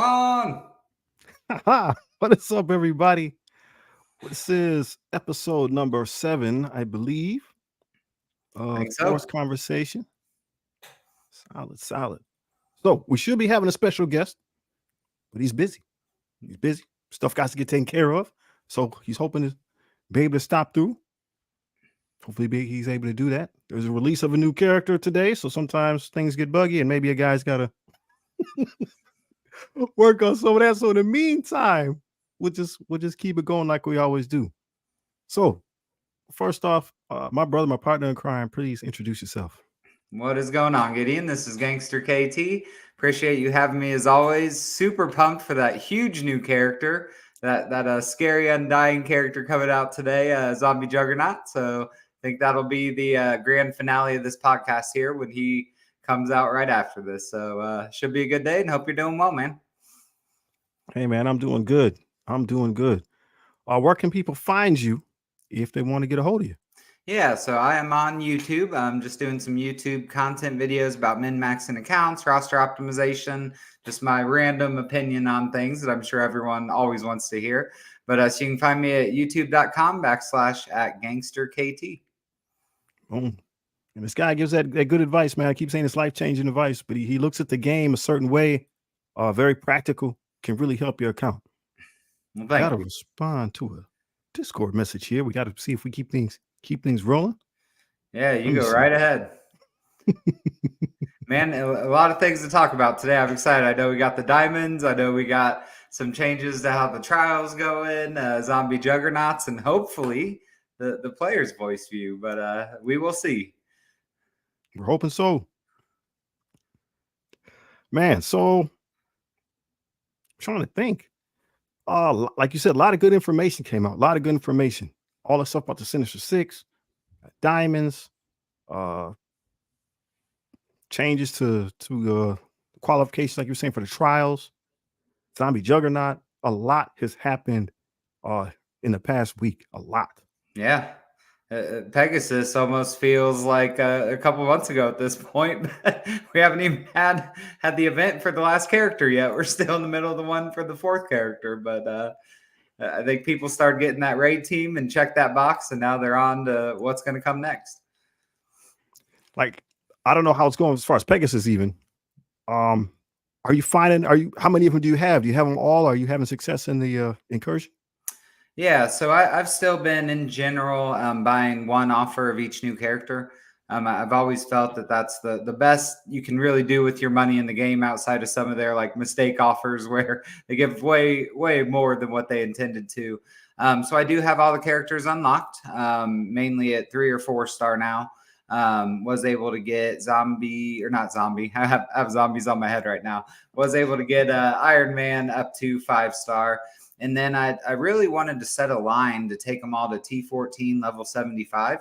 on. What is up, everybody? This is episode number 7, I believe, I of think so. Forced Conversation. Solid. So we should be having a special guest, but he's busy. Stuff got to get taken care of. So he's hoping to be able to stop through. Hopefully he's able to do that. There's a release of a new character today, so sometimes things get buggy and maybe a guy's got to work on some of that. So in the meantime, we'll just keep it going like we always do. So first off, my brother, my partner in crime, please introduce yourself. What is going on, Gideon? This is Gangster KT. Appreciate you having me as always. Super pumped for that huge new character, that scary undying character coming out today, Zombie Juggernaut. So I think that'll be the grand finale of this podcast here when he comes out right after this. So should be a good day, and hope you're doing well, man. Hey, man, I'm doing good. Where can people find you if they want to get a hold of you? Yeah, so I am on YouTube. I'm just doing some YouTube content videos about min-maxing accounts, roster optimization, just my random opinion on things that I'm sure everyone always wants to hear. But so you can find me at youtube.com/@gangsterkt. And this guy gives that good advice, man. I keep saying it's life-changing advice, but he looks at the game a certain way, very practical, can really help your account. Well, got to respond to a Discord message here. We got to see if we keep things rolling. Yeah, you go right ahead. Man, a lot of things to talk about today. I'm excited. I know we got the diamonds. I know we got some changes to how the trials go in, zombie juggernauts, and hopefully the player's voice view. But we will see. We're hoping so. Man, so I'm trying to think. Like you said, a lot of good information came out. All the stuff about the Sinister Six, diamonds, changes to qualifications, like you were saying, for the trials, zombie juggernaut. A lot has happened in the past week. A lot. Yeah. Pegasus almost feels like a couple months ago at this point. We haven't even had the event for the last character yet. We're still in the middle of the one for the fourth character, but I think people started getting that raid team and checked that box, and now they're on to what's going to come next. Like, I don't know how it's going as far as Pegasus even. How many of them do you have? Do you have them all? Are you having success in the incursion? Yeah, so I've still been in general buying one offer of each new character. I've always felt that that's the best you can really do with your money in the game, outside of some of their like mistake offers where they give way more than what they intended to. So I do have all the characters unlocked, mainly at 3 or 4 star now. Was able to get not zombie. I have zombies on my head right now. Was able to get Iron Man up to 5 star. And then I really wanted to set a line to take them all to T14 level 75,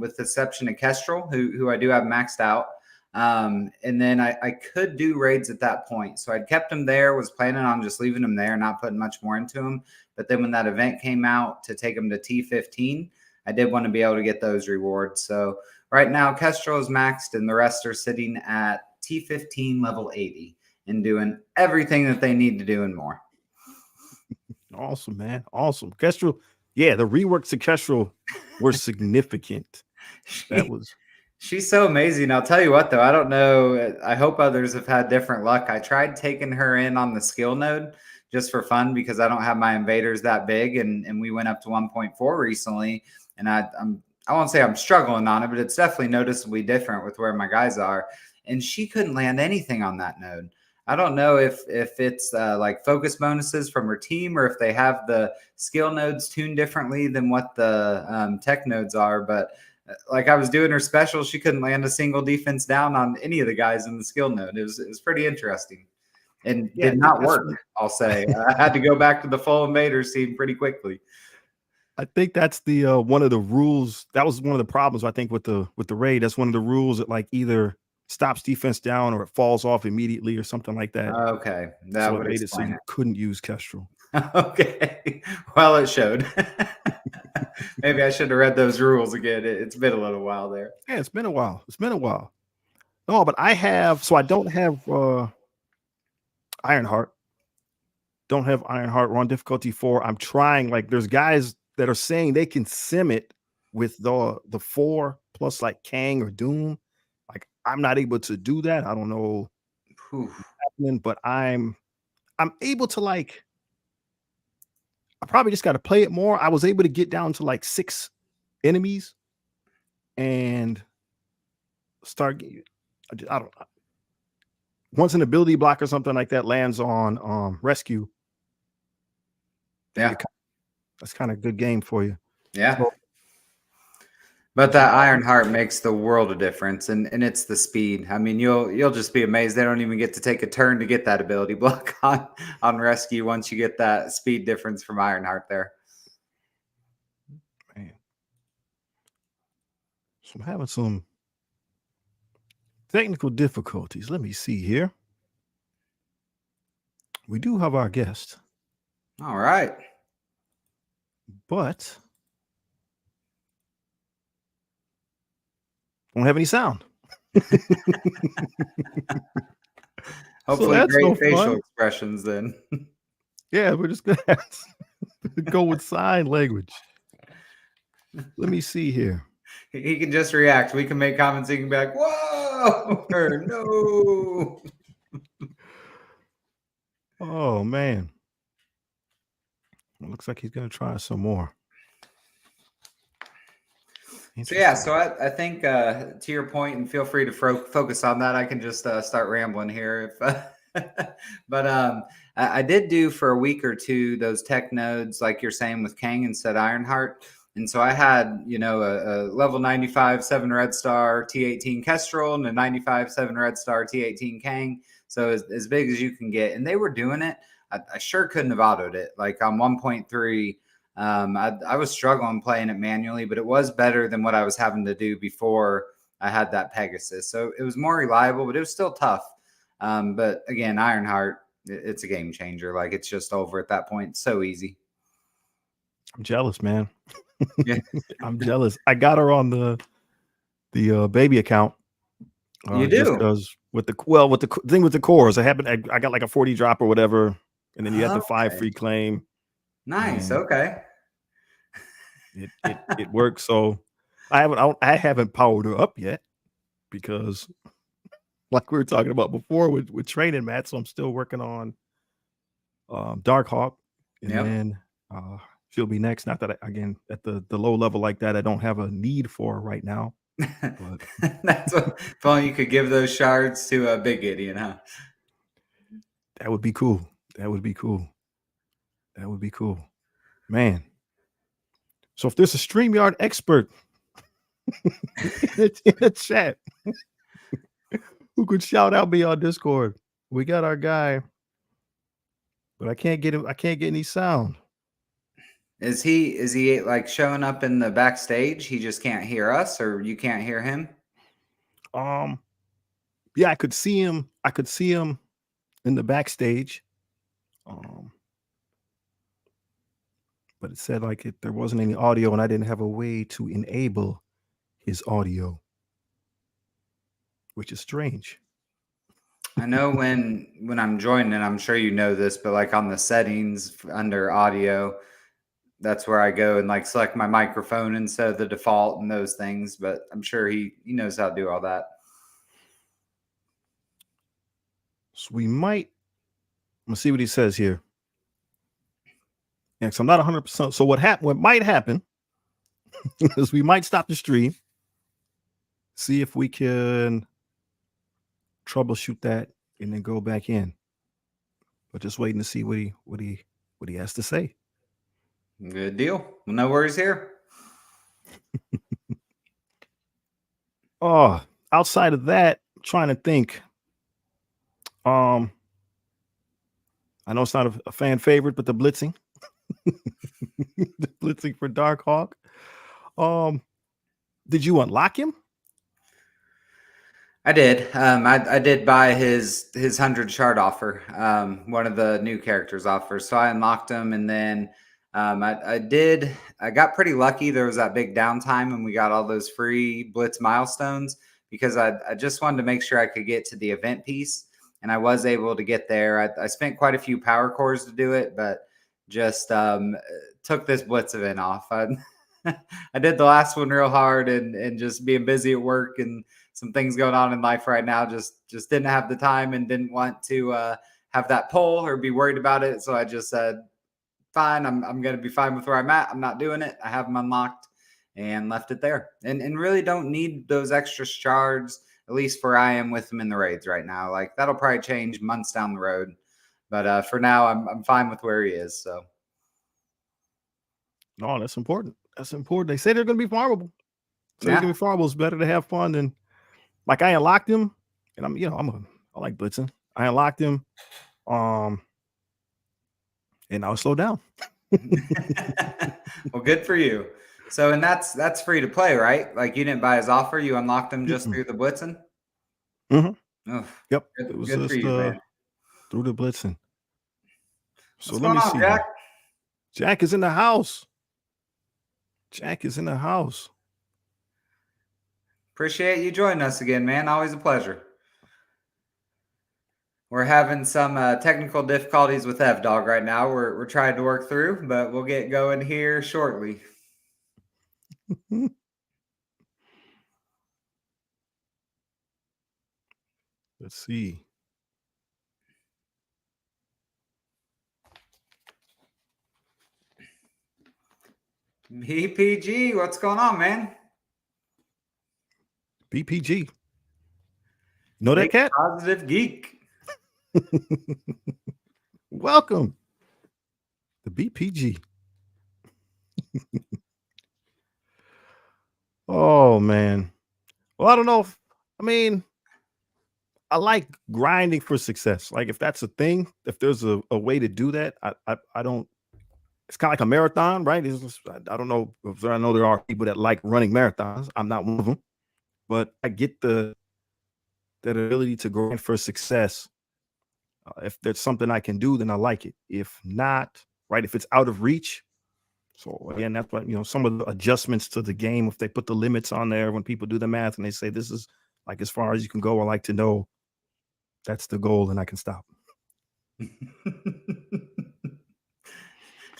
with the exception of Kestrel, who I do have maxed out. And then I could do raids at that point. So I'd kept them there, was planning on just leaving them there, not putting much more into them. But then when that event came out to take them to T15, I did want to be able to get those rewards. So right now, Kestrel is maxed and the rest are sitting at T15 level 80 and doing everything that they need to do and more. Awesome, man. Awesome. Kestrel. Yeah, the reworks to Kestrel were significant. She's so amazing. I'll tell you what, though, I don't know. I hope others have had different luck. I tried taking her in on the skill node just for fun because I don't have my invaders that big. And we went up to 1.4 recently. And I won't say I'm struggling on it, but it's definitely noticeably different with where my guys are. And she couldn't land anything on that node. I don't know if it's like focus bonuses from her team or if they have the skill nodes tuned differently than what the tech nodes are. But like I was doing her special, she couldn't land a single defense down on any of the guys in the skill node. It was pretty interesting and did not work. I'll say I had to go back to the full invaders team pretty quickly. I think that's the one of the rules. That was one of the problems I think with the raid. That's one of the rules that like either stops defense down or it falls off immediately or something like that. Okay, that would made it so you couldn't use Kestrel. Okay, well, it showed. Maybe I should have read those rules again. It's been a little while there. Yeah, it's been a while. No, but I don't have Ironheart. Don't have Ironheart. We're on difficulty 4. I'm trying. Like, there's guys that are saying they can sim it with the 4 plus like Kang or Doom. Like, I'm not able to do that. I don't know Whew. what's happening, but I'm able to, like, I probably just got to play it more. I was able to get down to like 6 enemies and start getting, I don't know. Once an ability block or something like that lands on rescue, Yeah. that's kind of good game for you. Yeah. So, But that Ironheart makes the world of difference, and it's the speed. I mean, you'll just be amazed. They don't even get to take a turn to get that ability block on rescue once you get that speed difference from Ironheart there. man. So I'm having some technical difficulties. Let me see here. We do have our guest, All right. but don't have any sound. Hopefully, that's great no facial fun. expressions then. Yeah, we're just gonna have to go with sign language. Let me see here. He can just react. We can make comments. He can be like, "Whoa!" or "No." Oh man. It looks like he's gonna try some more. So yeah, so I think to your point, and feel free to focus on that. I can just start rambling here, but I did do for a week or two those tech nodes, like you're saying with Kang instead Ironheart, and so I had a level 95 7 Red Star T18 Kestrel and a 95 7 Red Star T18 Kang, so as big as you can get, and they were doing it. I sure couldn't have autoed it. Like on 1.3. I was struggling playing it manually, but it was better than what I was having to do before I had that Pegasus. So it was more reliable, but it was still tough. But again, Ironheart, it's a game changer. Like it's just over at that point. So easy. I'm jealous, man. Yeah. I'm jealous. I got her on the baby account. You just do? because with the thing with the cores, I got like a 40 drop or whatever, and then you had the 5 free claim. Nice. and Okay. It works. So I haven't powered her up yet because, like we were talking about before with training, Matt. So I'm still working on Darkhawk, and Yep. then she'll be next. Not that again at the low level like that, I don't have a need for her right now. But That's what. If only you could give those shards to a Big Gideon, huh? that would be cool. That would be cool. That would be cool, man. So if there's a StreamYard expert in the chat who could shout out me on Discord, we got our guy, but I can't get him. I can't get any sound. Is he like showing up in the backstage? He just can't hear us, or you can't hear him? Yeah, I could see him. I could see him in the backstage. But it said like there wasn't any audio, and I didn't have a way to enable his audio, which is strange. I know when I'm joining, I'm sure you know this, but like on the settings under audio, that's where I go and like select my microphone instead of the default and those things. But I'm sure he knows how to do all that. So we might. Let's see what he says here. Yeah, because I'm not 100%. So what might happen is we might stop the stream, see if we can troubleshoot that, and then go back in. But just waiting to see what he has to say. Good deal. Well, no worries here. Oh, outside of that, I'm trying to think. I know it's not a fan favorite, but the blitzing. The blitzing for Darkhawk. Did you unlock him? I did. I did buy his 100 shard offer. One of the new characters offers. So I unlocked him, and then I got pretty lucky. There was that big downtime, and we got all those free blitz milestones because I just wanted to make sure I could get to the event piece. and I was able to get there. I spent quite a few power cores to do it, but just took this blitz event off. I did the last one real hard, and just being busy at work and some things going on in life right now, just didn't have the time and didn't want to have that pull or be worried about it. So I just said, fine, I'm going to be fine with where I'm at. I'm not doing it. I have them unlocked and left it there. And really don't need those extra shards, at least where I am with them in the raids right now. Like that'll probably change months down the road. But for now, I'm fine with where he is. So. No, that's important. That's important. They say they're going to be farmable. So Yeah. they're going to be farmable. It's better to have fun than, like, I unlocked him, and I like blitzing. I unlocked him, and I was slowed down. Well, good for you. So, and that's free to play, right? Like you didn't buy his offer, you unlocked him just through the blitzing. Mm-hmm. Yep, Good, it was good just for you, man. through the blitzing. So What's let me going on, see. Jack? Jack is in the house. Jack is in the house. Appreciate you joining us again, man. Always a pleasure. We're having some technical difficulties with EvDog right now. We're trying to work through, but we'll get going here shortly. Let's see. BPG, what's going on, man? BPG. Know that cat? Positive geek. Welcome to BPG. Oh, man. Well, I don't know I like grinding for success. Like if that's a thing, if there's a way to do that, I don't. It's kind of like a marathon, right? I don't know if I know there are people that like running marathons. I'm not one of them, but I get that ability to grind for success. If there's something I can do, then I like it. If not, right? If it's out of reach. So again, that's what, some of the adjustments to the game, if they put the limits on there, when people do the math and they say, this is like as far as you can go, I like to know that's the goal and I can stop.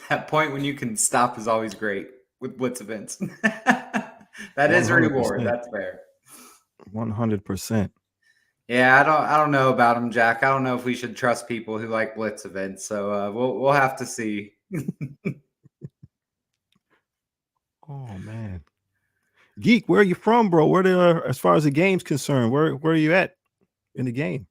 That point when you can stop is always great with blitz events. That is a 100%. reward. That's fair. 100%. Yeah, I don't know about him, Jack. I don't know if we should trust people who like blitz events. So we'll have to see. Oh man, Geek, where are you from, bro? As far as the game's concerned, where are you at in the game?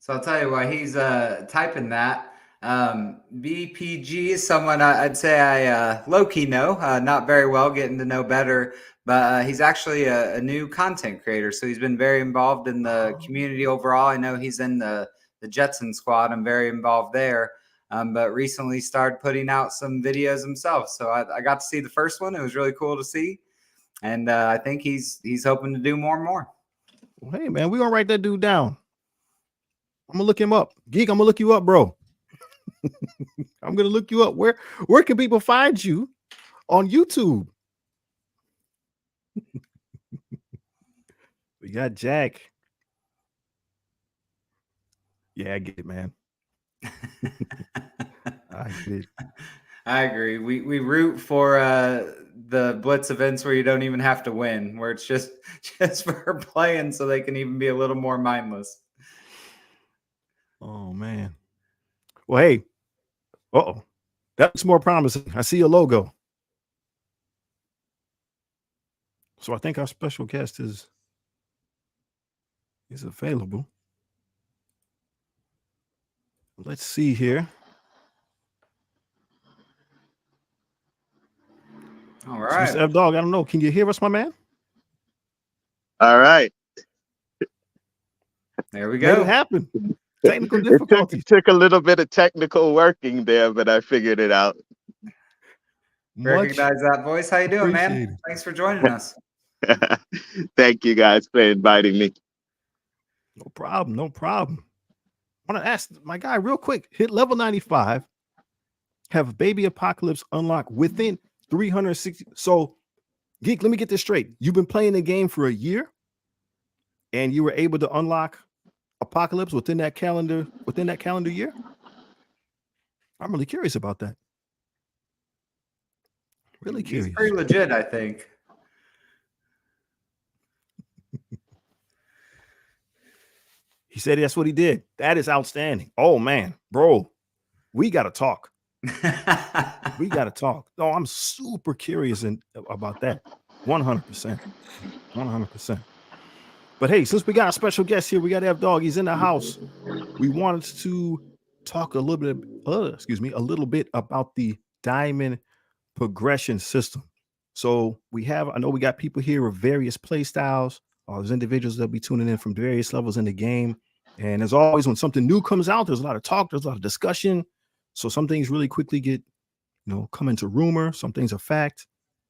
So I'll tell you why he's typing that. BPG is someone I'd say I low-key know, not very well, getting to know better, but he's actually a new content creator. So he's been very involved in the community overall. I know he's in the Jetson squad. I'm very involved there, but recently started putting out some videos himself. So I got to see the first one. It was really cool to see. And I think he's hoping to do more and more. Well, hey, man, we're going to write that dude down. I'm going to look him up. Geek, I'm going to look you up, bro. I'm going to look you up. Where can people find you on YouTube? We got Jack. Yeah, I get it, man. I get it. I agree. We root for the blitz events where you don't even have to win, where it's just for playing so they can even be a little more mindless. Oh man. Well, hey. Uh-oh. That's more promising. I see a logo. So I think our special guest is available. Let's see here. All right. So Mr. EvDog, I don't know. Can you hear us, my man? All right. There we go. Made it happen. Technical difficulties. It took a little bit of technical working there, but I figured it out. Recognize that voice. How you doing, man? Thanks for joining us. Thank you guys for inviting me. No problem. No problem. I want to ask my guy real quick. Hit level 95. Have Baby Apocalypse unlocked within 360. So Geek, let me get this straight. You've been playing the game for a year, and you were able to unlock Apocalypse within that calendar year? I'm really curious about that. Really curious. He's pretty legit, I think. He said that's what he did. That is outstanding. Oh man, bro, we got to talk. We got to talk. No, I'm super curious about that. 100%. 100%. But hey, since we got a special guest here, we got EvDog. He's in the house. We wanted to talk a little bit about the diamond progression system. So I know we got people here with various play styles. There's individuals that'll be tuning in from various levels in the game. And as always, when something new comes out, there's a lot of talk, there's a lot of discussion. So some things really quickly get, come into rumor. Some things are fact,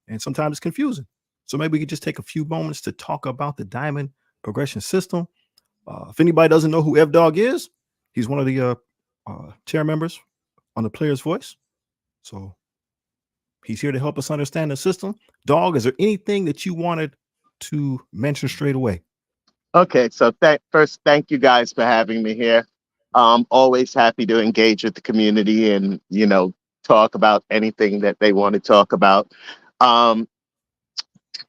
and sometimes it's confusing. So maybe we could just take a few moments to talk about the diamond progression system. If anybody doesn't know who EvDog is, he's one of the chair members on the Player's Voice. So he's here to help us understand the system. Dog, is there anything that you wanted to mention straight away? Okay, so first, thank you guys for having me here. Always happy to engage with the community and, talk about anything that they want to talk about.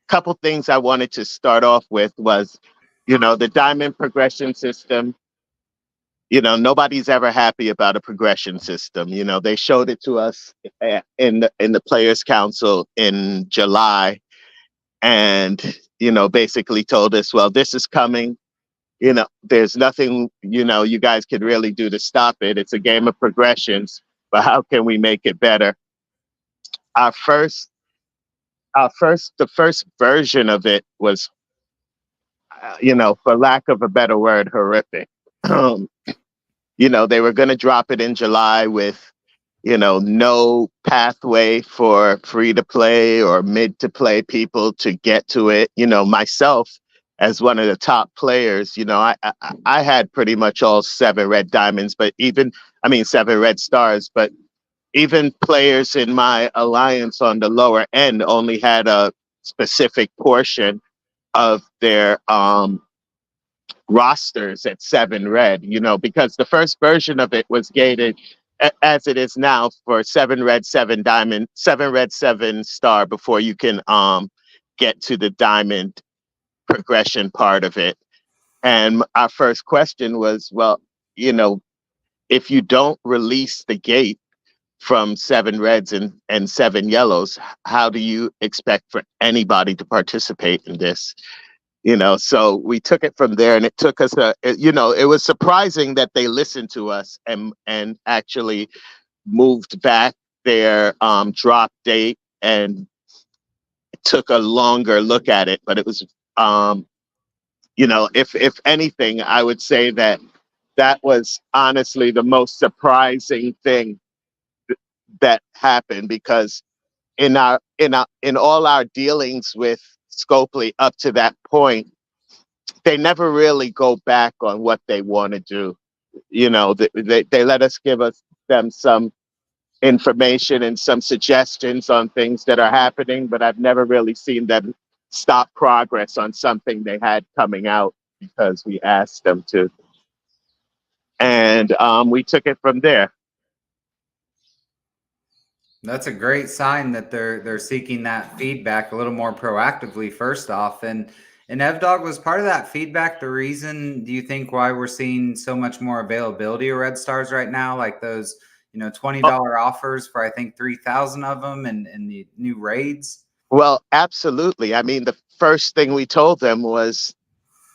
Couple things I wanted to start off with was, the diamond progression system. Nobody's ever happy about a progression system. They showed it to us in the Players Council in July, and basically told us, well, this is coming. There's nothing you guys can really do to stop it. It's a game of progressions, but how can we make it better? The first version of it was, for lack of a better word, horrific. They were going to drop it in July with, no pathway for free to play or mid to play people to get to it. Myself, as one of the top players, I had pretty much all 7 red diamonds, 7 red stars, but even players in my alliance on the lower end only had a specific portion of their rosters at 7 red, because the first version of it was gated as it is now for 7 red, 7 diamond, 7 red, 7 star before you can get to the diamond progression part of it. And our first question was, well, if you don't release the gate from 7 reds and 7 yellows, how do you expect for anybody to participate in this? So we took it from there, and it took us it was surprising that they listened to us and actually moved back their drop date and took a longer look at it. But it was, if anything, I would say that was honestly the most surprising thing that happened, because in all our dealings with Scopely up to that point, they never really go back on what they want to do. They let us give them some information and some suggestions on things that are happening, but I've never really seen them stop progress on something they had coming out because we asked them to. And we took it from there. That's a great sign that they're seeking that feedback a little more proactively, first off. And EvDog, was part of that feedback the reason, do you think, why we're seeing so much more availability of red stars right now? Like those, $20 offers for, I think, 3,000 of them and the new raids? Well, absolutely. I mean, the first thing we told them was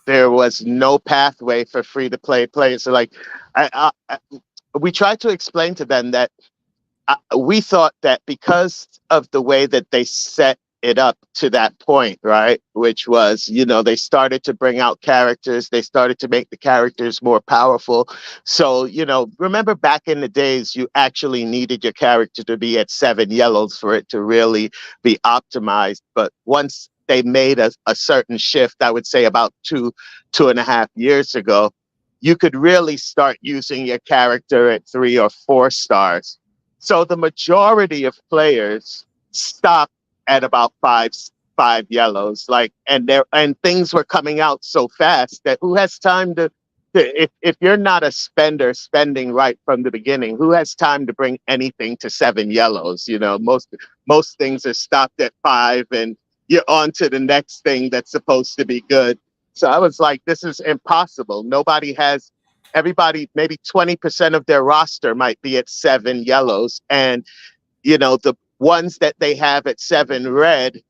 there was no pathway for free to play players. So we tried to explain to them that we thought that because of the way that they set it up to that point, right, which was, they started to bring out characters, they started to make the characters more powerful. So, remember back in the days, you actually needed your character to be at 7 yellows for it to really be optimized. But once they made a certain shift, I would say about 2.5 years ago, you could really start using your character at 3 or 4 stars. So the majority of players stopped at about 5 5 yellows. Like, and things were coming out so fast that who has time to if you're not a spender spending right from the beginning, who has time to bring anything to 7 yellows? You know, most things are stopped at 5 and you're on to the next thing that's supposed to be good. So I was like, this is impossible. Everybody, maybe 20% of their roster might be at 7 yellows. And, you know, the ones that they have at 7 red,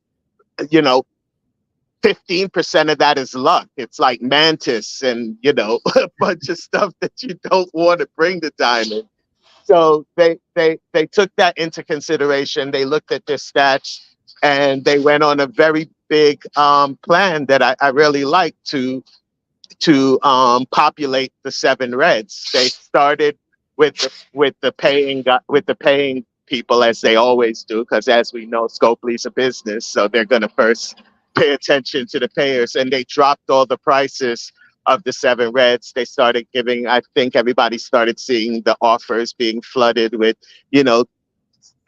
you know, 15% of that is luck. It's like Mantis and, you know, a bunch of stuff that you don't want to bring to Diamond. So they took that into consideration. They looked at their stats and they went on a very big plan that I really like to populate the 7 reds. They started with the paying people, as they always do, because as we know, Scopely's a business, so they're going to first pay attention to the payers. And they dropped all the prices of the 7 reds. They started giving, I think everybody started seeing the offers being flooded with, you know,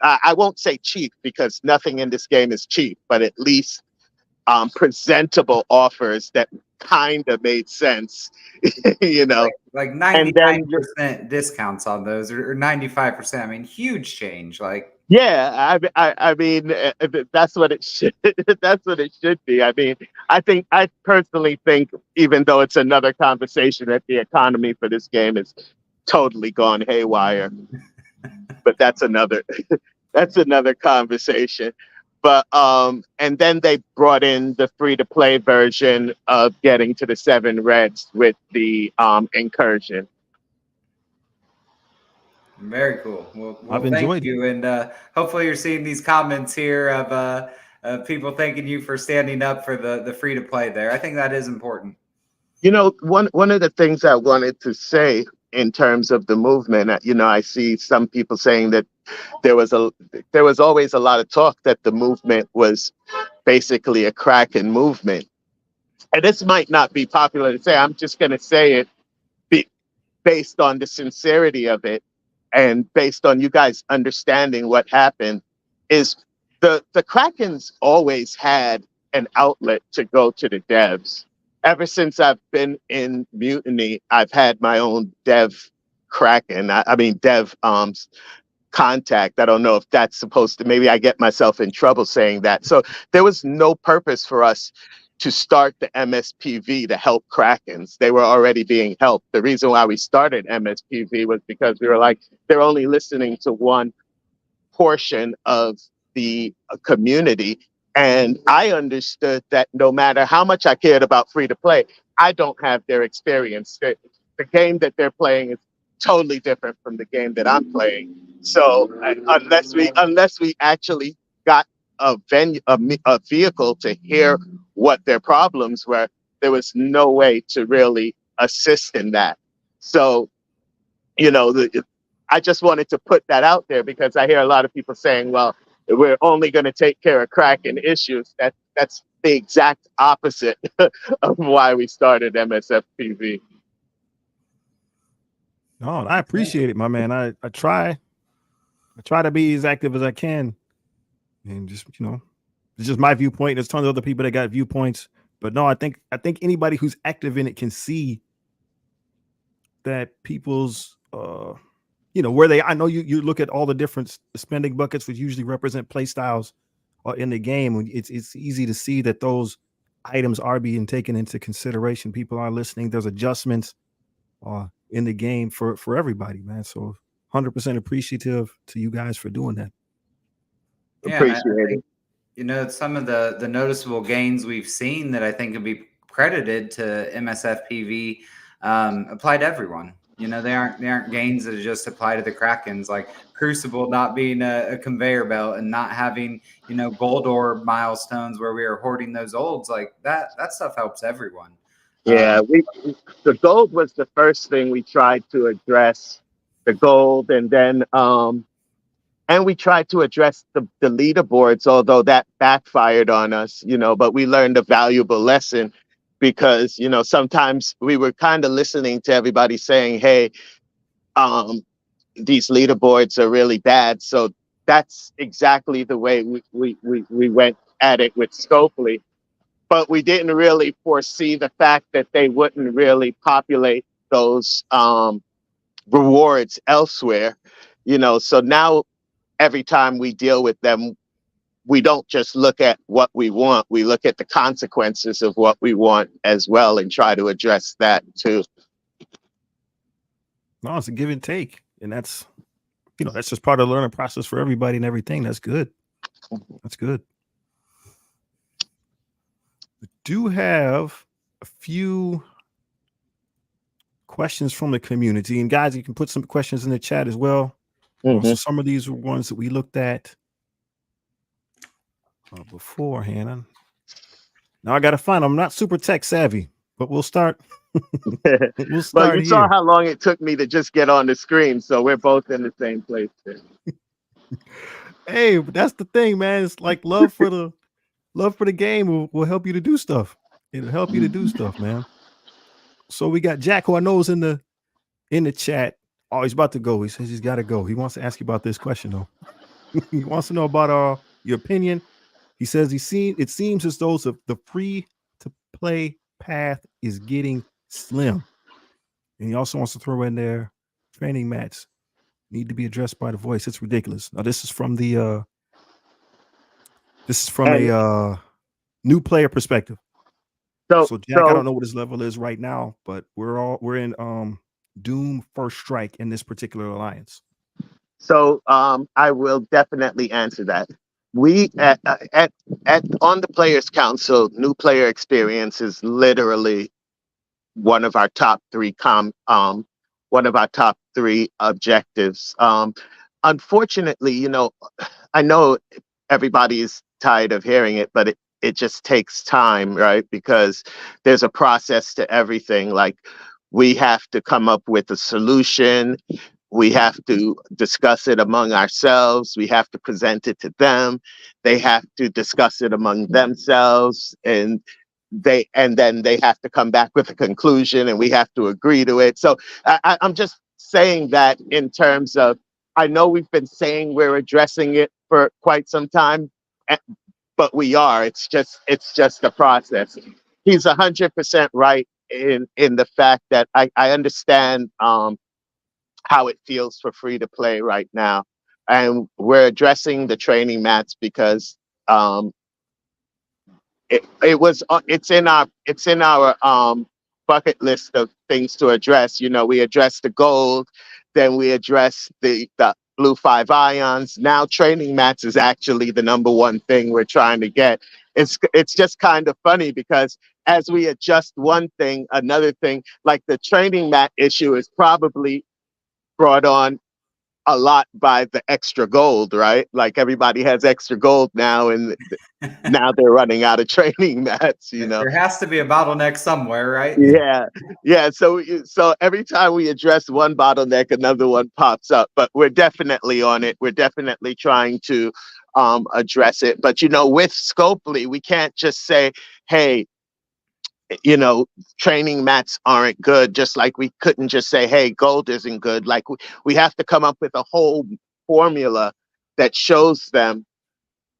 I won't say cheap because nothing in this game is cheap, but at least presentable offers that kind of made sense, you know. Like And then 99% discounts on those, or 95%. I mean, huge change. Like, yeah, I mean, that's what it should. That's what it should be. I mean, I personally think, even though it's another conversation, that the economy for this game is totally gone haywire. But that's another conversation. But and then they brought in the free-to-play version of getting to the 7 reds with the incursion. very cool. Well, I've thank enjoyed it. you, and hopefully you're seeing these comments here of people thanking you for standing up for the free to play there. I think that is important. You know, one of the things I wanted to say in terms of the movement, you know, I see some people saying that there was always a lot of talk that the movement was basically a Kraken movement. And this might not be popular to say. I'm just going to say it based on the sincerity of it and based on you guys understanding what happened. Is the Krakens always had an outlet to go to the devs. Ever since I've been in Mutiny, I've had my own dev Kraken. I mean, dev contact. I don't know if that's supposed to, maybe I get myself in trouble saying that. So there was no purpose for us to start the MSPV to help Krakens. They were already being helped. The reason why we started MSPV was because we were like, they're only listening to one portion of the community. And I understood that no matter how much I cared about free to play, I don't have their experience. The game that they're playing is totally different from the game that I'm playing. So unless we actually got a vehicle to hear what their problems were, there was no way to really assist in that. So, you know, I just wanted to put that out there because I hear a lot of people saying, well, we're only going to take care of Kraken issues. That's the exact opposite of why we started MSFPV. No, I appreciate it, my man. I try to be as active as I can, and just, you know, it's just my viewpoint. There's tons of other people that got viewpoints, but no, I think anybody who's active in it can see that people's you know, where I know you look at all the different spending buckets, which usually represent play styles in the game. It's easy to see that those items are being taken into consideration. People are listening. There's adjustments in the game for everybody, man. So 100% appreciative to you guys for doing that. Yeah, Appreciate it. You know, some of the noticeable gains we've seen that I think can be credited to MSFPV apply to everyone. You know, they aren't gains that just apply to the Krakens, like Crucible not being a conveyor belt and not having, you know, gold ore milestones where we are hoarding those olds. Like that stuff helps everyone. Yeah, the gold was the first thing we tried to address, the gold, and then and we tried to address the leaderboards, although that backfired on us, you know, but we learned a valuable lesson because, you know, sometimes we were kind of listening to everybody saying, hey, these leaderboards are really bad. So that's exactly the way we went at it with Scopely, but we didn't really foresee the fact that they wouldn't really populate those rewards elsewhere. So now every time we deal with them, we don't just look at what we want, we look at the consequences of what we want as well and try to address that too. No, it's a give and take. And that's just part of the learning process for everybody and everything. That's good. That's good. We do have a few questions from the community. And guys, you can put some questions in the chat as well. So some of these were ones that we looked at beforehand. Now I got to find them. I'm not super tech savvy, but we'll start. We'll start But you saw here. how long it took me to just get on the screen, so we're both in the same place. Hey, but that's the thing, man. It's like love for the game will help you to do stuff. It'll help you to do stuff, man. So we got Jack, who I know is in the chat. Oh, he's about to go. He says he's got to go. He wants to ask you about this question, though. He wants to know about your opinion. He says it seems as though the free-to-play path is getting slim. And he also wants to throw in there training mats need to be addressed by the voice. It's ridiculous. Now, this is from a new player perspective. So Jack, I don't know what his level is right now, but we're in Doom First Strike in this particular alliance. So I will definitely answer that. We at on the Players Council, new player experience is literally one of our top three objectives. Unfortunately, I know everybody is tired of hearing it, but it just takes time, right? Because there's a process to everything. Like, we have to come up with a solution. We have to discuss it among ourselves. We have to present it to them. They have to discuss it among themselves, and then they have to come back with a conclusion, and we have to agree to it. So I'm just saying that in terms of, I know we've been saying we're addressing it for quite some time, but we are. It's just a process. He's 100% right in the fact that I understand how it feels for free to play right now, and we're addressing the training mats because it's in our bucket list of things to address. We addressed the gold, then we addressed the blue 5 ions. Now training mats is actually the number one thing we're trying to get. It's just kind of funny because as we adjust one thing, another thing, like the training mat issue is probably brought on a lot by the extra gold, right? Like, everybody has extra gold now, and now they're running out of training mats, There has to be a bottleneck somewhere, right? Yeah. So every time we address one bottleneck, another one pops up. But we're definitely on it. We're definitely trying to address it. But with Scopely, we can't just say, hey, training mats aren't good, just like we couldn't just say, hey, gold isn't good. Like, we have to come up with a whole formula that shows them,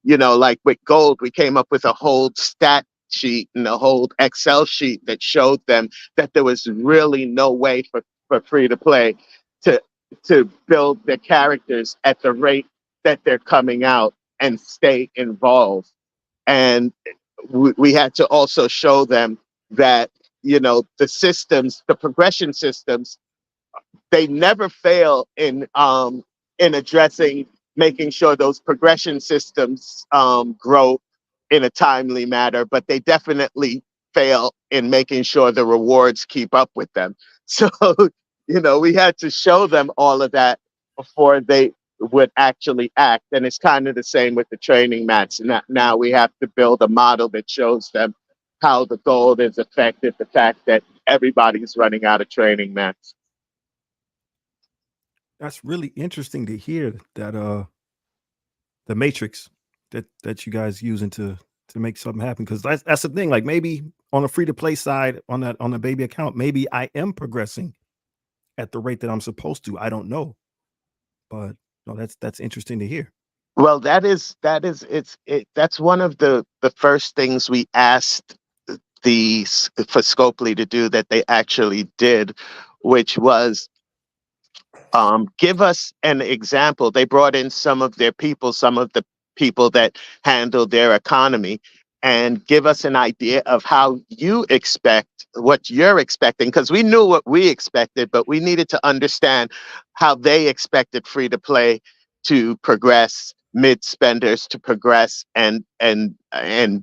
like with gold, we came up with a whole stat sheet and a whole Excel sheet that showed them that there was really no way for free to play to build their characters at the rate that they're coming out and stay involved. And we had to also show them that, the systems, the progression systems, they never fail in addressing, making sure those progression systems grow in a timely manner, but they definitely fail in making sure the rewards keep up with them. So, we had to show them all of that before they would actually act. And it's kind of the same with the training mats. And now we have to build a model that shows them how the gold has affected the fact that everybody's running out of training mats. That's really interesting to hear that the matrix that you guys using to make something happen, because that's the thing. Like, maybe on the free to play side, on the baby account, maybe I am progressing at the rate that I'm supposed to. I don't know, but no, that's interesting to hear. Well, that's one of the first things we asked for Scopely to do that they actually did, which was give us an example. They brought in some of their people, some of the people that handle their economy, and give us an idea of how you expect what you're expecting, because we knew what we expected, but we needed to understand how they expected free to play to progress, mid spenders to progress, and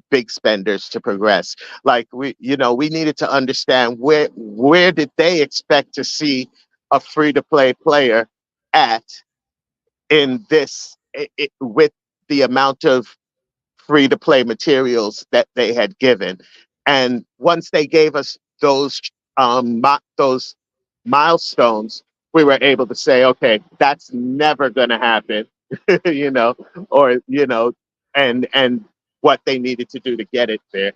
big spenders to progress. Like we needed to understand where did they expect to see a free to play player at in with the amount of free to play materials that they had given. And once they gave us those milestones, we were able to say, okay, that's never going to happen, you know, or and what they needed to do to get it there.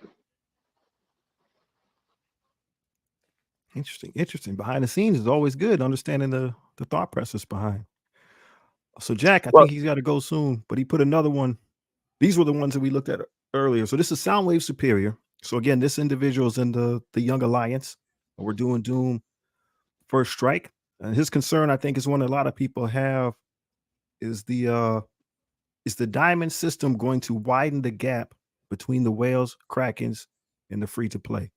Interesting. Behind the scenes is always good, understanding the thought process behind. So Jack, I Well, think he's got to go soon, but he put another one. These were the ones that we looked at earlier. So this is Soundwave Superior. So again, this individual is in the Young Alliance. We're doing Doom First Strike. And his concern, I think, is one a lot of people have, is the diamond system going to widen the gap between the whales, krakens, and the free to play?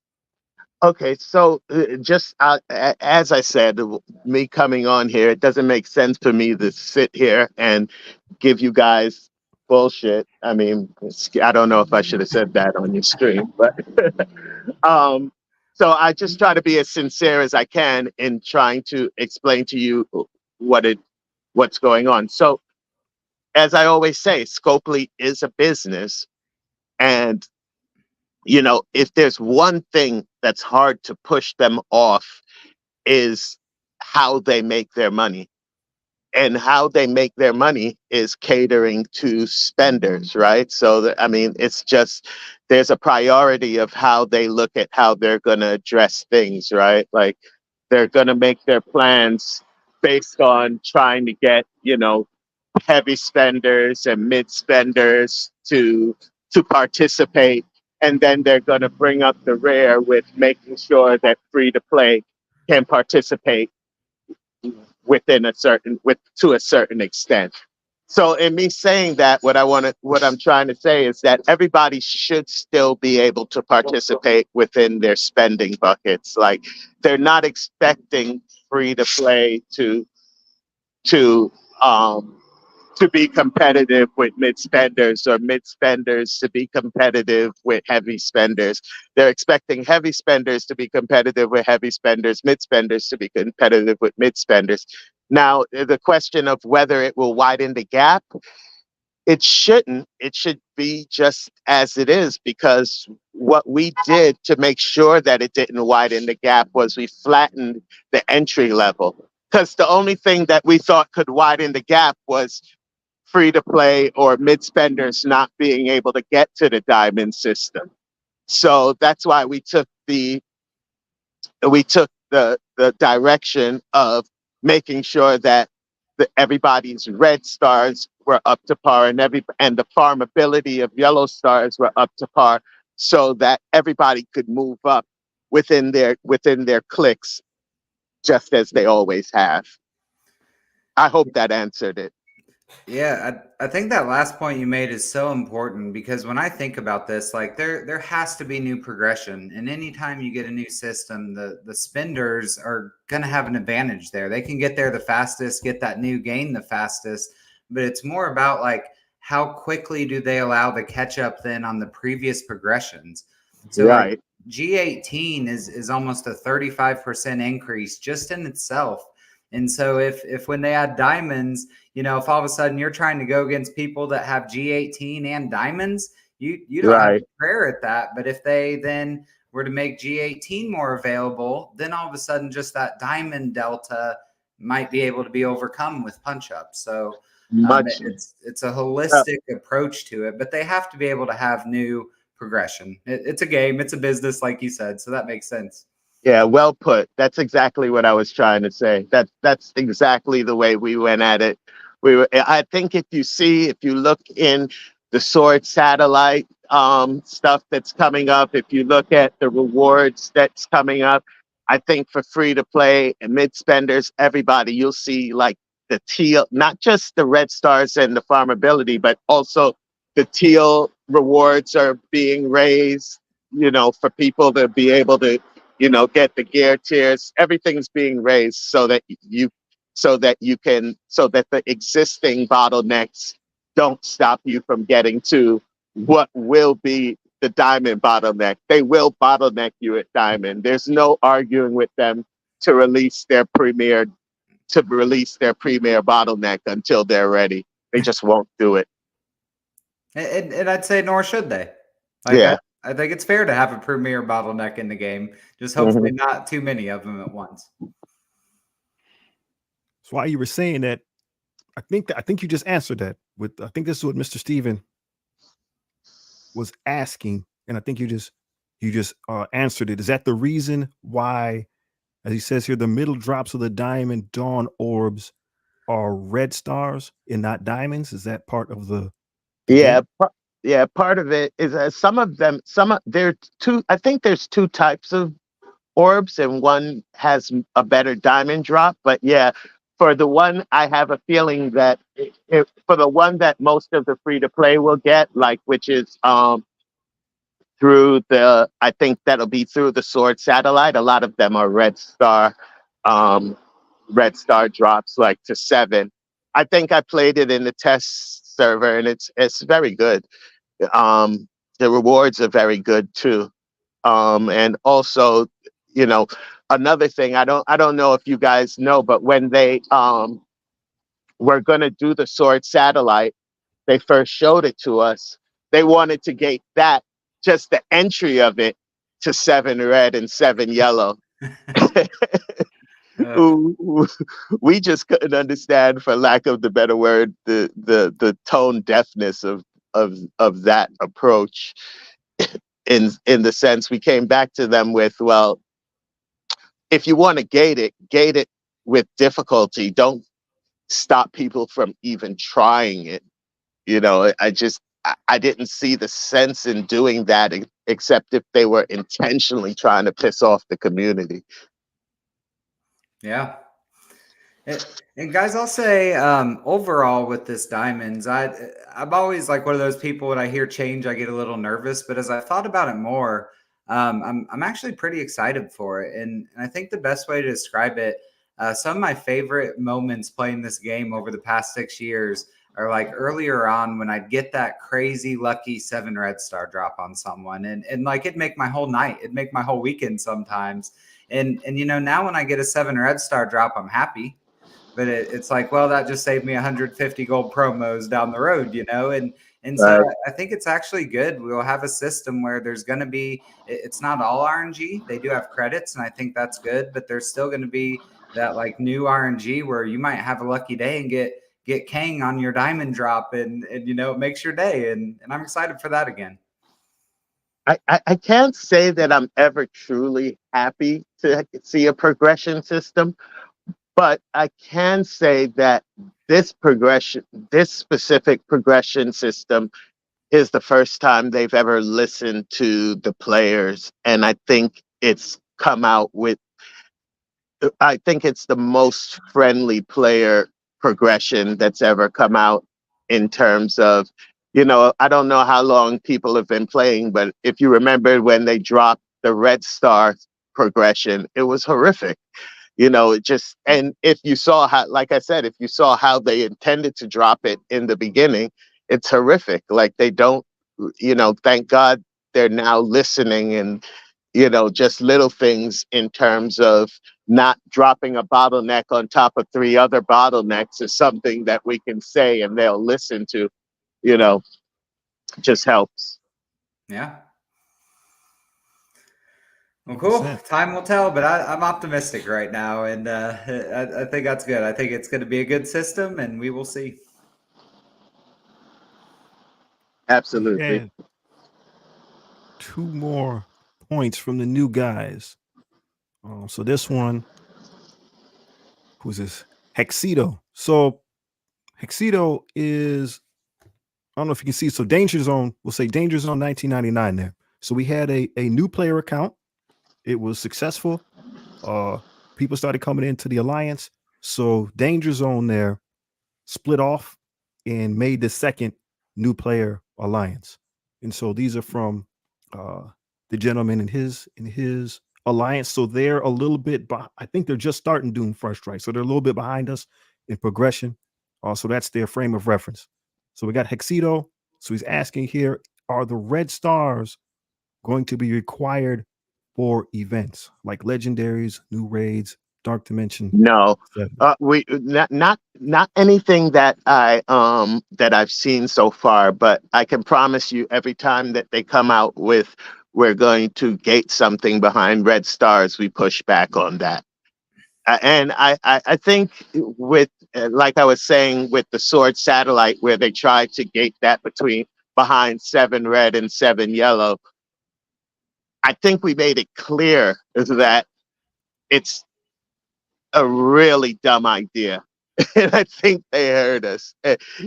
okay, so just as I said, me coming on here, it doesn't make sense for me to sit here and give you guys bullshit. I mean, I don't know if I should have said that on your stream, but um, so I just try to be as sincere as I can in trying to explain to you what's going on. So, as I always say, Scopely is a business, and if there's one thing that's hard to push them off is how they make their money. And how they make their money is catering to spenders, right? So, I mean, it's just there's a priority of how they look at how they're going to address things, right? Like they're going to make their plans based on trying to get, heavy spenders and mid spenders to participate, and then they're going to bring up the rear with making sure that free to play can participate to a certain extent. So in me saying that, what I'm trying to say is that everybody should still be able to participate within their spending buckets. Like they're not expecting free to play to be competitive with mid spenders, or mid spenders to be competitive with heavy spenders. They're expecting heavy spenders to be competitive with heavy spenders, mid spenders to be competitive with mid spenders. Now, the question of whether it will widen the gap, it shouldn't. It should be just as it is, because what we did to make sure that it didn't widen the gap was we flattened the entry level. Because the only thing that we thought could widen the gap was free to play or mid spenders not being able to get to the diamond system. So that's why we took the direction of making sure that everybody's red stars were up to par, and the farmability of yellow stars were up to par, so that everybody could move up within their clicks, just as they always have. I hope that answered it. Yeah, I think that last point you made is so important, because when I think about this, like there has to be new progression. And anytime you get a new system, the spenders are going to have an advantage there. They can get there the fastest, get that new gain the fastest, but it's more about like how quickly do they allow the catch up then on the previous progressions. So Right. like G18 is almost a 35% increase just in itself. And so if when they add diamonds, if all of a sudden you're trying to go against people that have G18 and diamonds, you don't have a prayer at that. But if they then were to make G18 more available, then all of a sudden just that diamond delta might be able to be overcome with punch up. So it's a holistic approach to it, but they have to be able to have new progression. It's a game, it's a business, like you said. So that makes sense. Yeah, well put. That's exactly what I was trying to say. That's exactly the way we went at it I think if you look in the sword satellite stuff that's coming up, if you look at the rewards that's coming up, I think for free to play and mid spenders, everybody, you'll see like the teal, not just the red stars and the farmability, but also the teal rewards are being raised, for people to be able to, get the gear tiers. Everything's being raised so that the existing bottlenecks don't stop you from getting to what will be the diamond bottleneck. They will bottleneck you at diamond. There's no arguing with them to release their premier bottleneck until they're ready. They just won't do it. And I'd say nor should they. Like, Yeah. I think it's fair to have a premier bottleneck in the game. Just hopefully not too many of them at once. So while you were saying that, I think you just answered that with, I think this is what Mr. Steven was asking, and I think you just answered it. Is that the reason why, as he says here, the middle drops of the diamond dawn orbs are red stars and not diamonds? Is that part of the game? Yeah, part of it is I think there's two types of orbs, and one has a better diamond drop. But yeah, for the one, I have a feeling that for the one that most of the free to play will get, like, which is I think that'll be through the sword satellite. A lot of them are red star drops, like to 7. I think I played it in the test server, and it's very good. The rewards are very good too. And also, another thing, I don't know if you guys know, but when they were gonna do the sword satellite, they first showed it to us. They wanted to gate that, just the entry of it, to 7 red and 7 yellow. We just couldn't understand, for lack of the better word, the tone deafness of that approach. In the sense, we came back to them with, well, if you want to gate it with difficulty. Don't stop people from even trying it. I didn't see the sense in doing that, except if they were intentionally trying to piss off the community. Yeah. And guys, I'll say overall with this diamonds, I'm always like one of those people when I hear change, I get a little nervous. But as I thought about it more, I'm actually pretty excited for it. And I think the best way to describe it, some of my favorite moments playing this game over the past 6 years are like earlier on when I'd get that crazy lucky 7 red star drop on someone, and like it'd make my whole night, it'd make my whole weekend sometimes. And now when I get a 7 red star drop, I'm happy. But it's like, well, that just saved me 150 gold promos down the road, And so Right. I think it's actually good. We'll have a system where there's going to be, it's not all RNG. They do have credits, and I think that's good. But there's still going to be that like new RNG where you might have a lucky day and get Kang on your diamond drop, and it makes your day. And I'm excited for that again. I can't say that I'm ever truly happy to see a progression system. But I can say that this specific progression system is the first time they've ever listened to the players. And I think it's the most friendly player progression that's ever come out, in terms of, I don't know how long people have been playing, but if you remember when they dropped the red star progression, it was horrific. And if you saw how, like I said, if you saw how they intended to drop it in the beginning, it's horrific. Like, they don't, thank God they're now listening, and, just little things in terms of not dropping a bottleneck on top of 3 other bottlenecks is something that we can say and they'll listen to, just helps. Yeah. Well, cool. 100%. Time will tell, but I'm optimistic right now, and I think that's good. I think it's going to be a good system, and we will see. Absolutely. And 2 more points from the new guys. So this one, who's this? Hexito. So Hexito is, I don't know if you can see. So Danger Zone, we'll say Danger Zone 1999 there. So we had a new player account. It was successful. People started coming into the alliance. So Danger Zone there split off and made the second new player alliance. And so these are from the gentleman in his alliance. So they're a little bit, I think they're just starting Doom First, right? So they're a little bit behind us in progression. So that's their frame of reference. So we got Hexito. So he's asking here, are the red stars going to be required for events like legendaries, new raids, dark dimension? No, etc.? we not anything that I've seen so far. But I can promise you, every time that they come out with, we're going to gate something behind red stars, we push back on that. And I think with like I was saying with the Sword Satellite, where they tried to gate that behind 7 red and 7 yellow, I think we made it clear that it's a really dumb idea. And I think they heard us.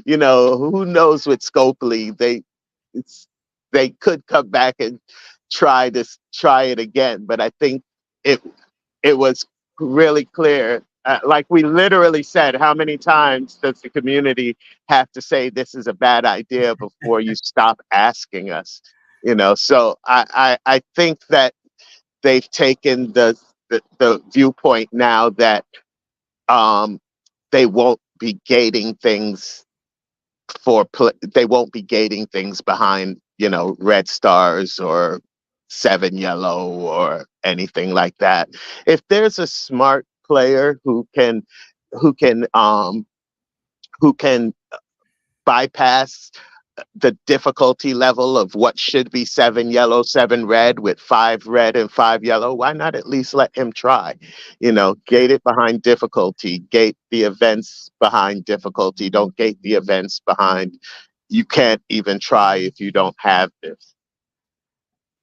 Who knows with Scopely, they could come back and try it again. But I think it was really clear. Like we literally said, how many times does the community have to say this is a bad idea before you stop asking us? So I think that they've taken the viewpoint now that they won't be gating things they won't be gating things behind red stars or 7 yellow or anything like that. If there's a smart player who can um who can bypass the difficulty level of what should be 7 yellow, 7 red with 5 red and 5 yellow, why not at least let him try? Gate it behind difficulty, gate the events behind difficulty. Don't gate the events behind, you can't even try if you don't have this.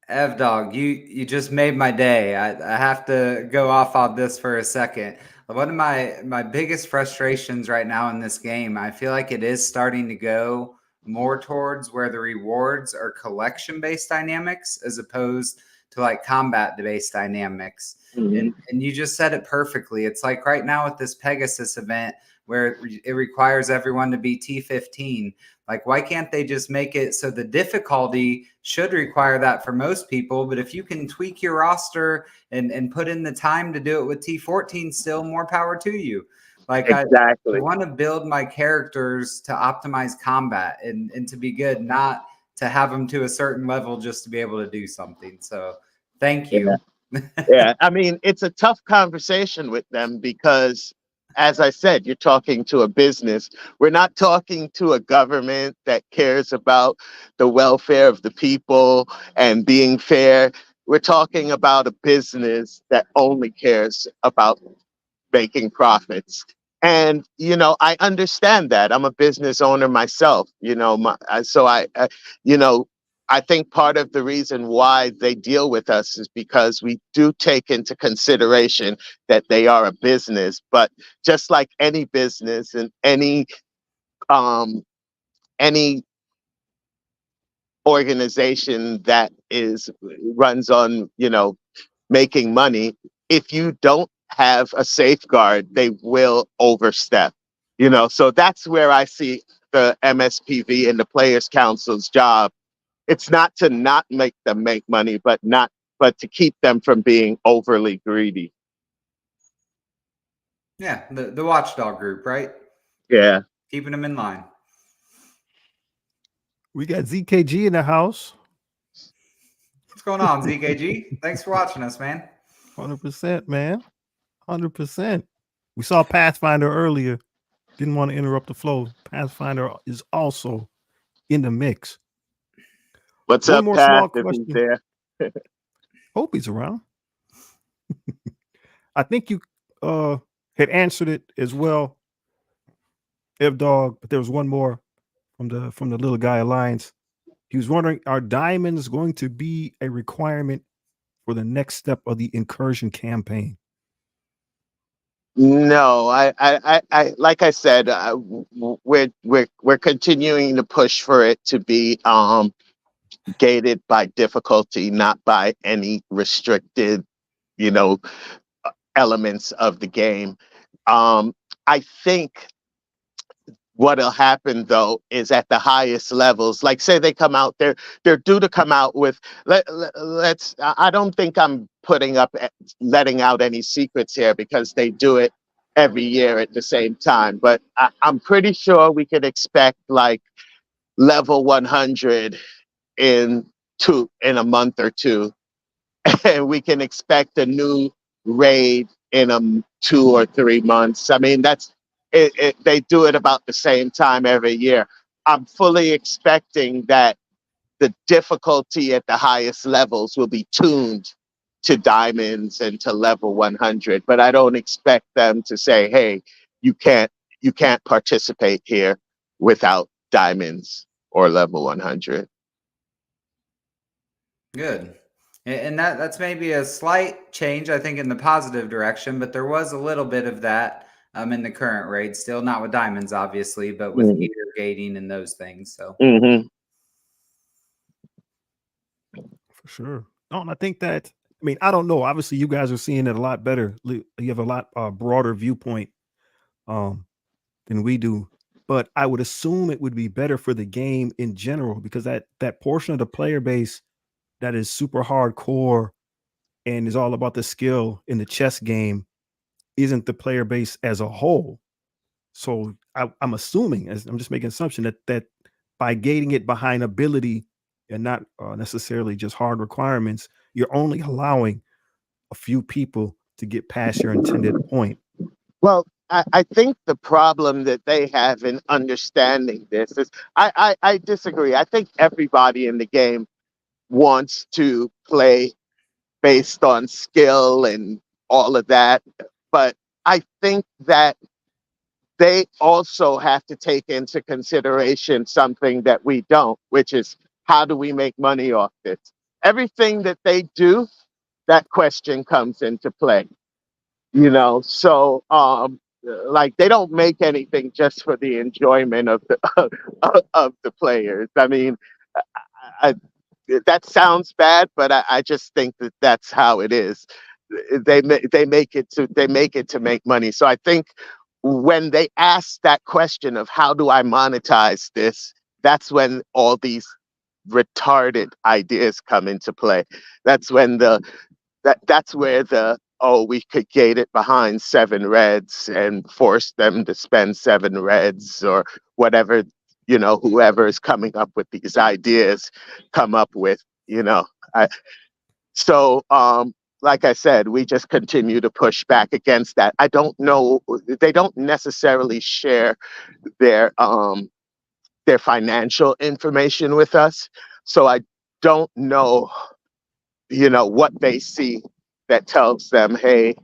EvDog, you just made my day. I have to go off on this for a second. One of my biggest frustrations right now in this game, I feel like it is starting to go more towards where the rewards are collection based dynamics as opposed to like combat based dynamics. Mhm. And you just said it perfectly. It's like right now with this Pegasus event where it requires everyone to be T15. Like, why can't they just make it so the difficulty should require that for most people? But if you can tweak your roster and put in the time to do it with T14, still more power to you. Like, I Exactly. want to build my characters to optimize combat and to be good, not to have them to a certain level just to be able to do something. So thank Yeah. you. Yeah. I mean, it's a tough conversation with them because, as I said, you're talking to a business. We're not talking to a government that cares about the welfare of the people and being fair. We're talking about a business that only cares about making profits. And I understand that. I'm a business owner myself. So I think part of the reason why they deal with us is because we do take into consideration that they are a business. But just like any business and any organization that runs on making money, if you don't have a safeguard, they will overstep. So that's where I see the MSPV and the Players Council's job. It's not to not make them make money, but to keep them from being overly greedy. Yeah, the watchdog group, right? Yeah. Keeping them in line. We got ZKG in the house. What's going on, ZKG? Thanks for watching us, man. 100%, man. 100%. We saw Pathfinder earlier. Didn't want to interrupt the flow. Pathfinder is also in the mix. What's One up, more Pat, small if he's question. there? Hope he's around. I think you had answered it as well, EvDog, but there was one more from the Little Guy Alliance. He was wondering, are diamonds going to be a requirement for the next step of the incursion campaign? No, like I said, we're continuing to push for it to be gated by difficulty, not by any restricted, you know, elements of the game. I think what'll happen though is at the highest levels, like say they come out, they're due to come out with let's I don't think I'm letting out any secrets here because they do it every year at the same time, but I'm pretty sure we could expect like level 100 in a month or two, and we can expect a new raid in 2 or 3 months. I mean, they do it about the same time every year. I'm fully expecting that the difficulty at the highest levels will be tuned to diamonds and to level 100, but I don't expect them to say, "Hey, you can't you can't participate here without diamonds or level 100." Good. And that's maybe a slight change, I think, in the positive direction, but there was a little bit of that in the current raid. Still not with diamonds, obviously, but with Hmm. gear gating and those things. So Hmm. For sure. No, and I think that, I mean, I don't know. Obviously, you guys are seeing it a lot better. You have a lot broader viewpoint um, than we do. But I would assume it would be better for the game in general because that portion of the player base that is super hardcore and is all about the skill in the chess game isn't the player base as a whole. So I'm assuming, as I'm just making assumption that by gating it behind ability and not necessarily just hard requirements, you're only allowing a few people to get past your intended point. Well, I think the problem that they have in understanding this is I disagree. I think everybody in the game wants to play based on skill and all of that. But I think that they also have to take into consideration something that we don't, which is how do we make money off this? Everything that they do, that question comes into play. So like they don't make anything just for the enjoyment of the of the players. I mean, I, that sounds bad, but I just think that that's how it is. They make it to make money. So I think when they ask that question of how do I monetize this, that's when all these retarded ideas come into play. That's when that's where we could gate it behind 7 reds and force them to spend 7 reds or whatever, whoever is coming up with these ideas come up with, I, so like I said, we just continue to push back against that. I don't know, they don't necessarily share their their financial information with us, so I don't know, what they see that tells them, hey,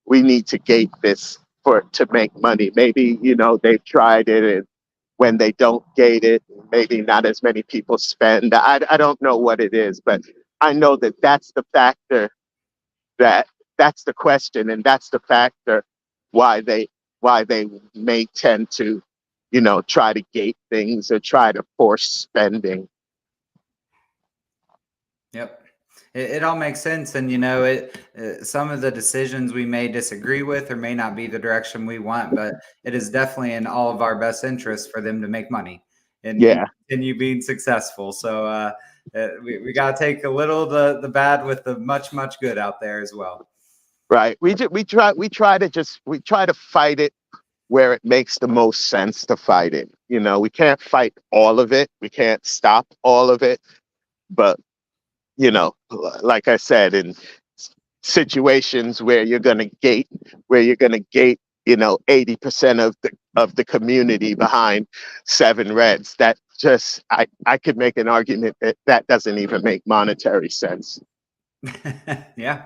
we need to gate this to make money. Maybe, they've tried it, and when they don't gate it, maybe not as many people spend. I don't know what it is, but I know that that's the factor, that's the question, and that's the factor why they may tend to, try to gate things or try to force spending. yep. It all makes sense, and some of the decisions we may disagree with or may not be the direction we want, but it is definitely in all of our best interests for them to make money and Yeah. continue being successful. So we got to take a little of the bad with the much good out there as well. Right. We try to fight it where it makes the most sense to fight it. We can't fight all of it. We can't stop all of it. But, like I said, in situations where you're going to gate, 80% of the community behind 7 reds, that just, I could make an argument that doesn't even make monetary sense. Yeah.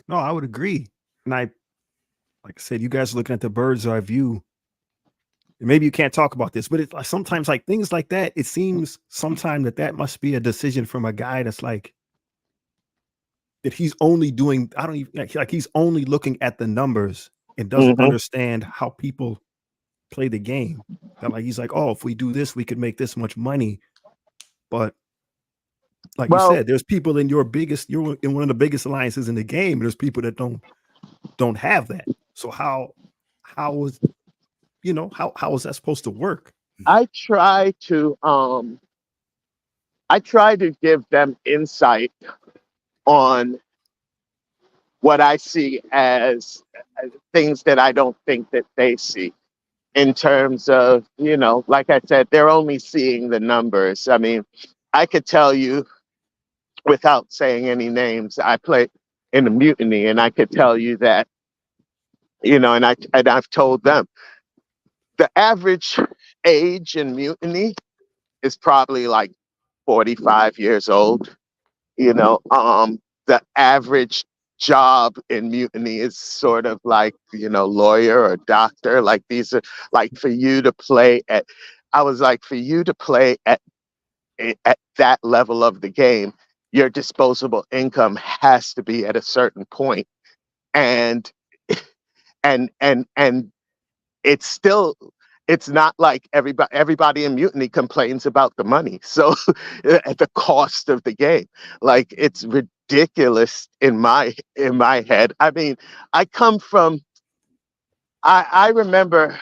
No, I would agree. And like I said, you guys are looking at the bird's eye view. And maybe you can't talk about this, but it's like sometimes like things like that, it seems sometimes that must be a decision from a guy that's like that he's only doing, I don't even like he's only looking at the numbers and doesn't Mhm. understand how people play the game. That like he's like, oh, if we do this, we could make this much money. But like you Well, said, there's people in you're in one of the biggest alliances in the game. And there's people that don't have that. So how is how is that supposed to work? I try to give them insight on what I see as things that I don't think that they see, in terms of, like I said, they're only seeing the numbers. I mean, I could tell you without saying any names, I play in a mutiny, and I could tell you that, and I've told them the average age in mutiny is probably like 45 years old. The average job in mutiny is sort of like, lawyer or doctor. Like, these are like, for you to play at, I was like, for you to play at that level of the game, your disposable income has to be at a certain point. And and it's still, it's not like everybody in mutiny complains about the money. So at the cost of the game, like, it's ridiculous in my head. I mean, I come from, I remember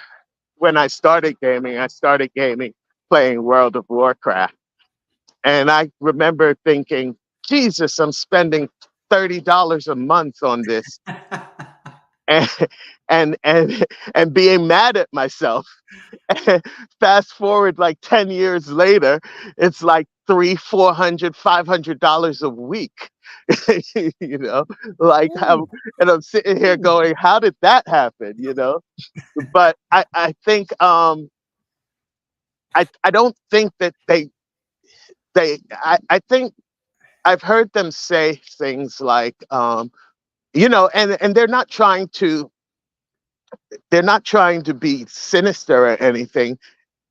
when I started gaming playing World of Warcraft. And I remember thinking, Jesus, I'm spending $30 a month on this, and and being mad at myself. Fast forward like 10 years later, it's like $300, $400, $500 a week. you know, like how, and I'm sitting here going, how did that happen? But I think I don't think that I think I've heard them say things like, and they're not trying to be sinister or anything.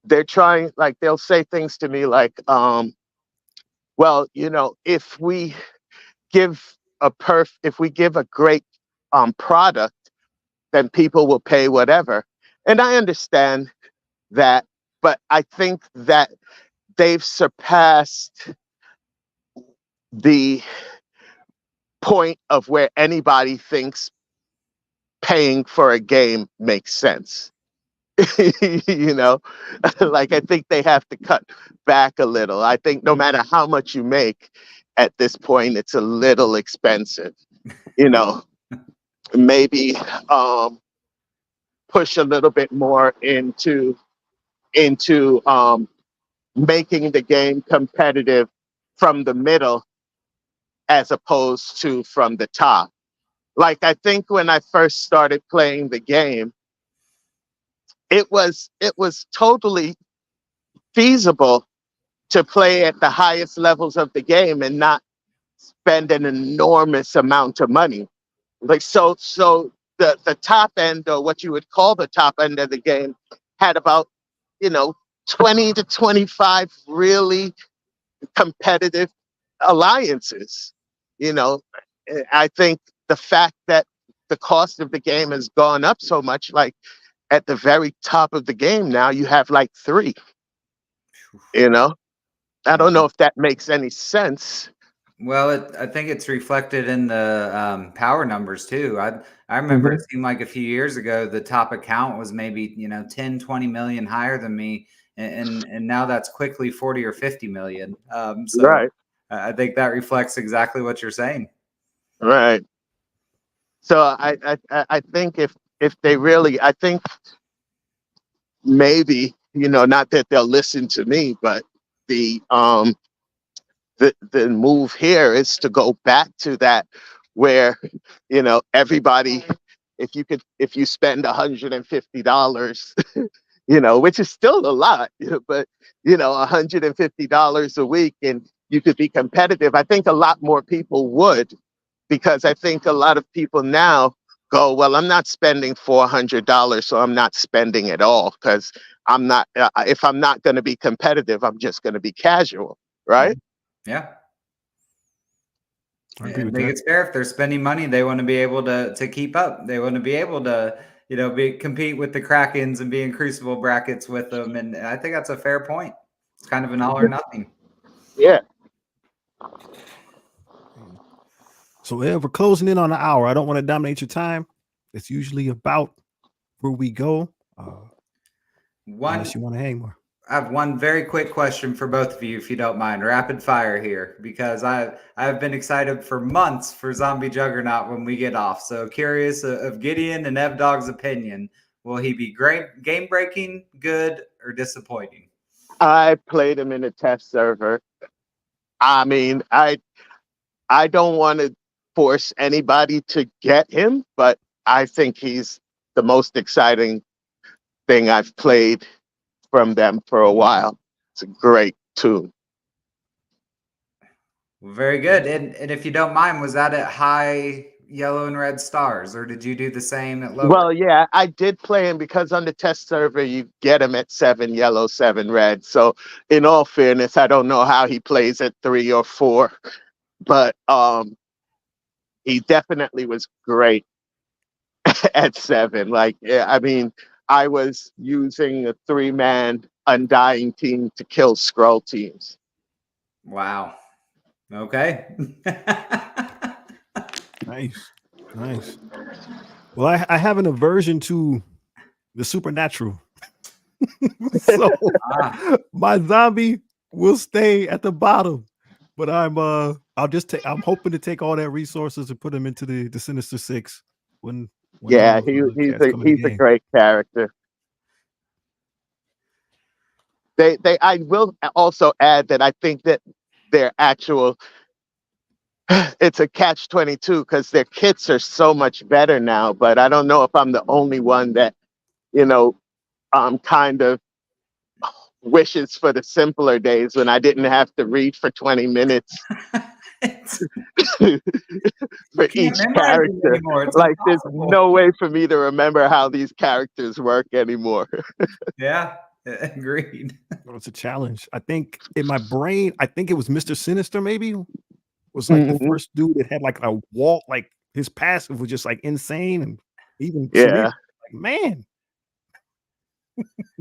They're trying, like, they'll say things to me like, well, if we if we give a great product, then people will pay whatever. And I understand that, but I think that they've surpassed the point of where anybody thinks paying for a game makes sense. you know, like, I think they have to cut back a little. I think no matter how much you make at this point, it's a little expensive. You know, maybe push a little bit more into making the game competitive from the middle as opposed to from the top. Like, I think when I first started playing the game, it was totally feasible to play at the highest levels of the game and not spend an enormous amount of money. Like, so the top end, or what you would call the top end of the game, had about, you know, 20 to 25 really competitive alliances. You know, I think the fact that the cost of the game has gone up so much, like, at the very top of the game now, you have like three, you know? I don't know if that makes any sense. Well, I think it's reflected in the power numbers too. I remember Mhm. it seemed like a few years ago the top account was maybe 10, 20 million higher than me, and now that's quickly 40 or 50 million. So Right, I think that reflects exactly what you're saying. right. So I think if they really, I think maybe, not that they'll listen to me, but the the move here is to go back to that, where, everybody, if you spend $150, which is still a lot, but $150 a week, and you could be competitive, I think a lot more people would, because I think a lot of people now go, well, I'm not spending $400, so I'm not spending at all, because I'm not, if I'm not going to be competitive, I'm just going to be casual, right? Mhm. Yeah. I agree I with think that. it's fair. If they're spending money, they want to be able to keep up. They want to be able to, compete with the Krakens and be in Crucible brackets with them. And I think that's a fair point. It's kind of an all or nothing. Yeah. So yeah, we're closing in on an hour. I don't want to dominate your time. It's usually about where we go. Unless you want to hang more. I have one very quick question for both of you, if you don't mind. Rapid fire here, because I've been excited for months for Zombie Juggernaut when we get off. So curious of Gideon and EvDog's opinion. Will he be great, game breaking, good, or disappointing? I played him in a test server. I mean, I don't want to force anybody to get him, but I think he's the most exciting thing I've played from them for a while. It's a great tune. Very good. And if you don't mind, was that at high yellow and red stars, or did you do the same at lower? Well, yeah, I did play him because on the test server you get him at 7 yellow, 7 red. So in all fairness, I don't know how he plays at 3 or 4, but he definitely was great at 7. Like, yeah, I mean, I was using a 3-man Undying team to kill Skrull teams. Wow. Okay. Nice. Well, I have an aversion to the supernatural. So my zombie will stay at the bottom. But I'm hoping to take all that resources and put him into the Sinister Six when Yeah, those, he's cats come in the a game. great character. I will also add that I think that their actual it's a catch-22 because their kits are so much better now, but I don't know if I'm the only one that, kind of wishes for the simpler days when I didn't have to read for 20 minutes for each character. Like, there's no way for me to remember how these characters work anymore. Yeah, agreed. Well, it's a challenge. I think in my brain, I think it was Mr. Sinister, maybe was like the first dude that had like a wall, like his passive was just like insane, and even Yeah. like, man.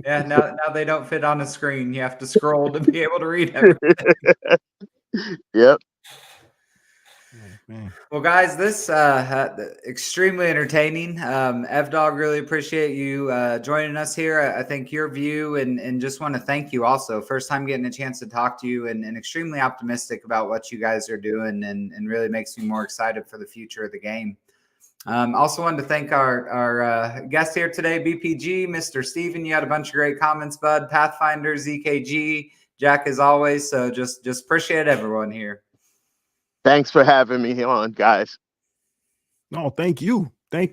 Yeah, now they don't fit on a screen. You have to scroll to be able to read everything. Yep. Man. Well, guys, this extremely entertaining. EvDog, really appreciate you joining us here. I think your view and just want to thank you also. First time getting a chance to talk to you and extremely optimistic about what you guys are doing and really makes me more excited for the future of the game. Also wanted to thank our guest here today, BPG, Mr. Steven. You had a bunch of great comments, bud. Pathfinder, ZKG, Jack, as always. So just appreciate everyone here. Thanks for having me on, guys. No, thank you. I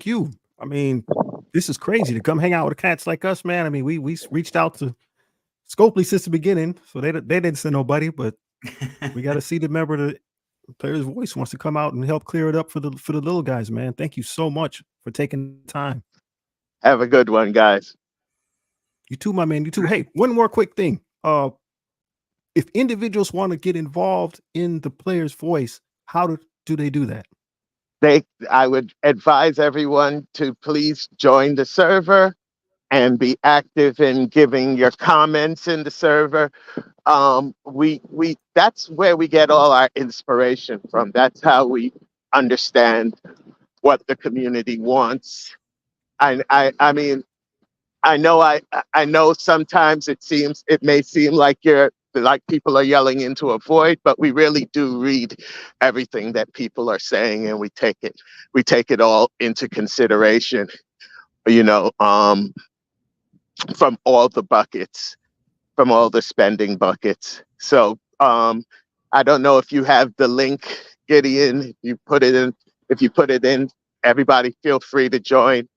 mean, this is crazy to come hang out with cats like us, man. I mean, we reached out to Scopely since the beginning, so they didn't send nobody, but we got to see the member of the player's voice wants to come out and help clear it up for the little guys, man. Thank you so much for taking the time. Have a good one, guys. You too, my man. You too. Hey, one more quick thing. If individuals want to get involved in the player's voice, how do they do that? I would advise everyone to please join the server and be active in giving your comments in the server. That's where we get all our inspiration from. That's how we understand what the community wants. I mean, I know sometimes it may seem like people are yelling into a void, but we really do read everything that people are saying, and we take it all into consideration, from all the buckets, from all the spending buckets. So I don't know if you have the link, Gideon. If you put it in, everybody feel free to join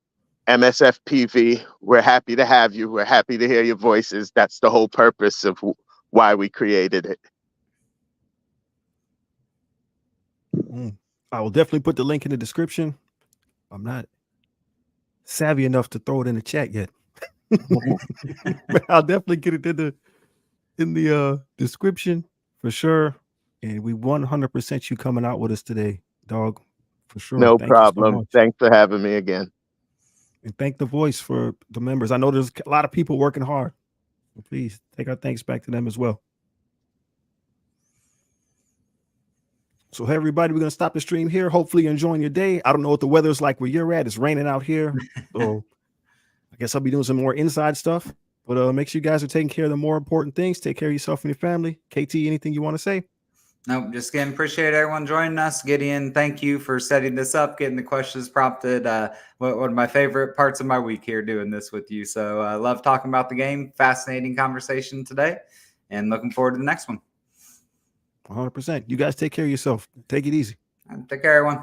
MSFPV. We're happy to have you. We're happy to hear your voices. That's the whole purpose of why we created it. I will definitely put the link in the description. I'm not savvy enough to throw it in the chat yet. But I'll definitely get it in the description for sure. And we 100% you coming out with us today, dog, for sure. No Thank you so problem. much. Thanks for having me again. And thank the voice for the members. I know there's a lot of people working hard. So please take our thanks back to them as well. So hey, everybody, we're going to stop the stream here. Hopefully you're enjoying your day. I don't know what the weather's like where you're at. It's raining out here. So I guess I'll be doing some more inside stuff. But make sure you guys are taking care of the more important things. Take care of yourself and your family. KT, anything you want to say? Nope, just again, appreciate everyone joining us. Gideon, thank you for setting this up, getting the questions prompted. One of my favorite parts of my week here doing this with you. So I love talking about the game. Fascinating conversation today, and looking forward to the next one. 100%. You guys take care of yourself. Take it easy. Take care, everyone.